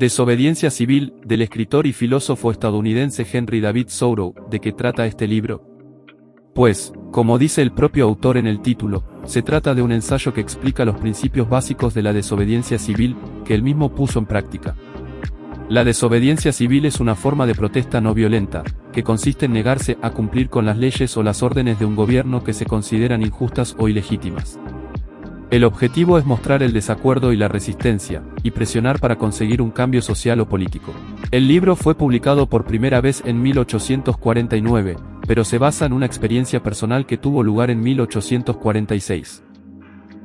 Desobediencia civil, del escritor y filósofo estadounidense Henry David Thoreau. ¿De qué trata este libro? Pues, como dice el propio autor en el título, se trata de un ensayo que explica los principios básicos de la desobediencia civil, que él mismo puso en práctica. La desobediencia civil es una forma de protesta no violenta, que consiste en negarse a cumplir con las leyes o las órdenes de un gobierno que se consideran injustas o ilegítimas. El objetivo es mostrar el desacuerdo y la resistencia, y presionar para conseguir un cambio social o político. El libro fue publicado por primera vez en 1849, pero se basa en una experiencia personal que tuvo lugar en 1846.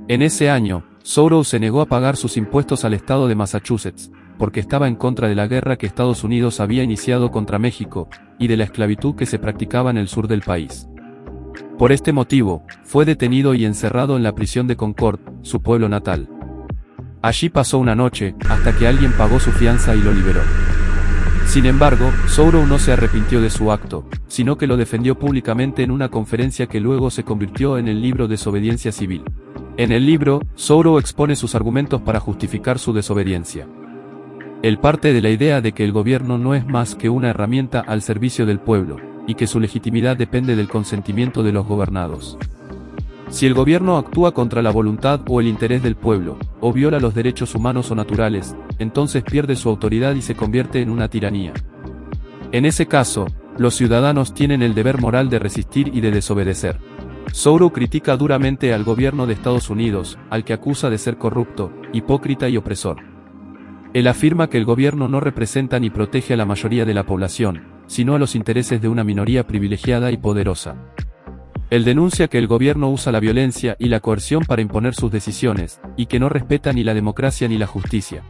En ese año, Thoreau se negó a pagar sus impuestos al estado de Massachusetts, porque estaba en contra de la guerra que Estados Unidos había iniciado contra México, y de la esclavitud que se practicaba en el sur del país. Por este motivo, fue detenido y encerrado en la prisión de Concord, su pueblo natal. Allí pasó una noche, hasta que alguien pagó su fianza y lo liberó. Sin embargo, Thoreau no se arrepintió de su acto, sino que lo defendió públicamente en una conferencia que luego se convirtió en el libro Desobediencia Civil. En el libro, Thoreau expone sus argumentos para justificar su desobediencia. Él parte de la idea de que el gobierno no es más que una herramienta al servicio del pueblo, y que su legitimidad depende del consentimiento de los gobernados. Si el gobierno actúa contra la voluntad o el interés del pueblo, o viola los derechos humanos o naturales, entonces pierde su autoridad y se convierte en una tiranía. En ese caso, los ciudadanos tienen el deber moral de resistir y de desobedecer. Thoreau critica duramente al gobierno de Estados Unidos, al que acusa de ser corrupto, hipócrita y opresor. Él afirma que el gobierno no representa ni protege a la mayoría de la población, sino a los intereses de una minoría privilegiada y poderosa. Él denuncia que el gobierno usa la violencia y la coerción para imponer sus decisiones, y que no respeta ni la democracia ni la justicia.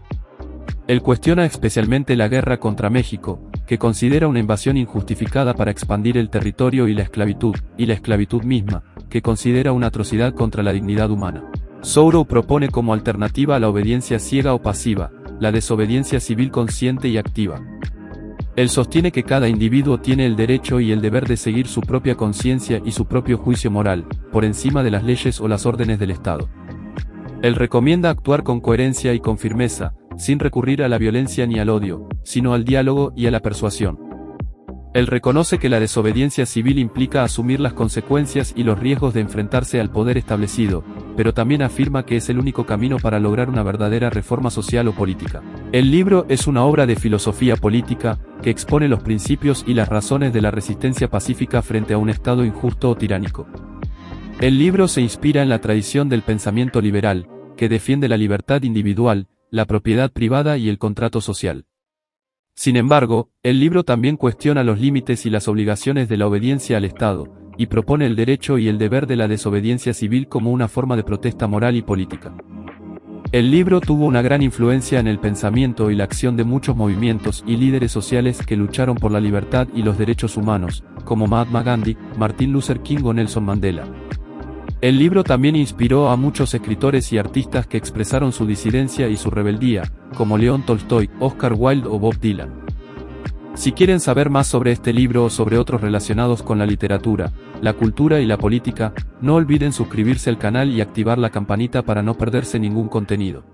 Él cuestiona especialmente la guerra contra México, que considera una invasión injustificada para expandir el territorio y la esclavitud misma, que considera una atrocidad contra la dignidad humana. Thoreau propone como alternativa a la obediencia ciega o pasiva, la desobediencia civil consciente y activa. Él sostiene que cada individuo tiene el derecho y el deber de seguir su propia conciencia y su propio juicio moral, por encima de las leyes o las órdenes del Estado. Él recomienda actuar con coherencia y con firmeza, sin recurrir a la violencia ni al odio, sino al diálogo y a la persuasión. Él reconoce que la desobediencia civil implica asumir las consecuencias y los riesgos de enfrentarse al poder establecido, pero también afirma que es el único camino para lograr una verdadera reforma social o política. El libro es una obra de filosofía política, que expone los principios y las razones de la resistencia pacífica frente a un Estado injusto o tiránico. El libro se inspira en la tradición del pensamiento liberal, que defiende la libertad individual, la propiedad privada y el contrato social. Sin embargo, el libro también cuestiona los límites y las obligaciones de la obediencia al Estado, y propone el derecho y el deber de la desobediencia civil como una forma de protesta moral y política. El libro tuvo una gran influencia en el pensamiento y la acción de muchos movimientos y líderes sociales que lucharon por la libertad y los derechos humanos, como Mahatma Gandhi, Martin Luther King o Nelson Mandela. El libro también inspiró a muchos escritores y artistas que expresaron su disidencia y su rebeldía, como León Tolstoy, Oscar Wilde o Bob Dylan. Si quieren saber más sobre este libro o sobre otros relacionados con la literatura, la cultura y la política, no olviden suscribirse al canal y activar la campanita para no perderse ningún contenido.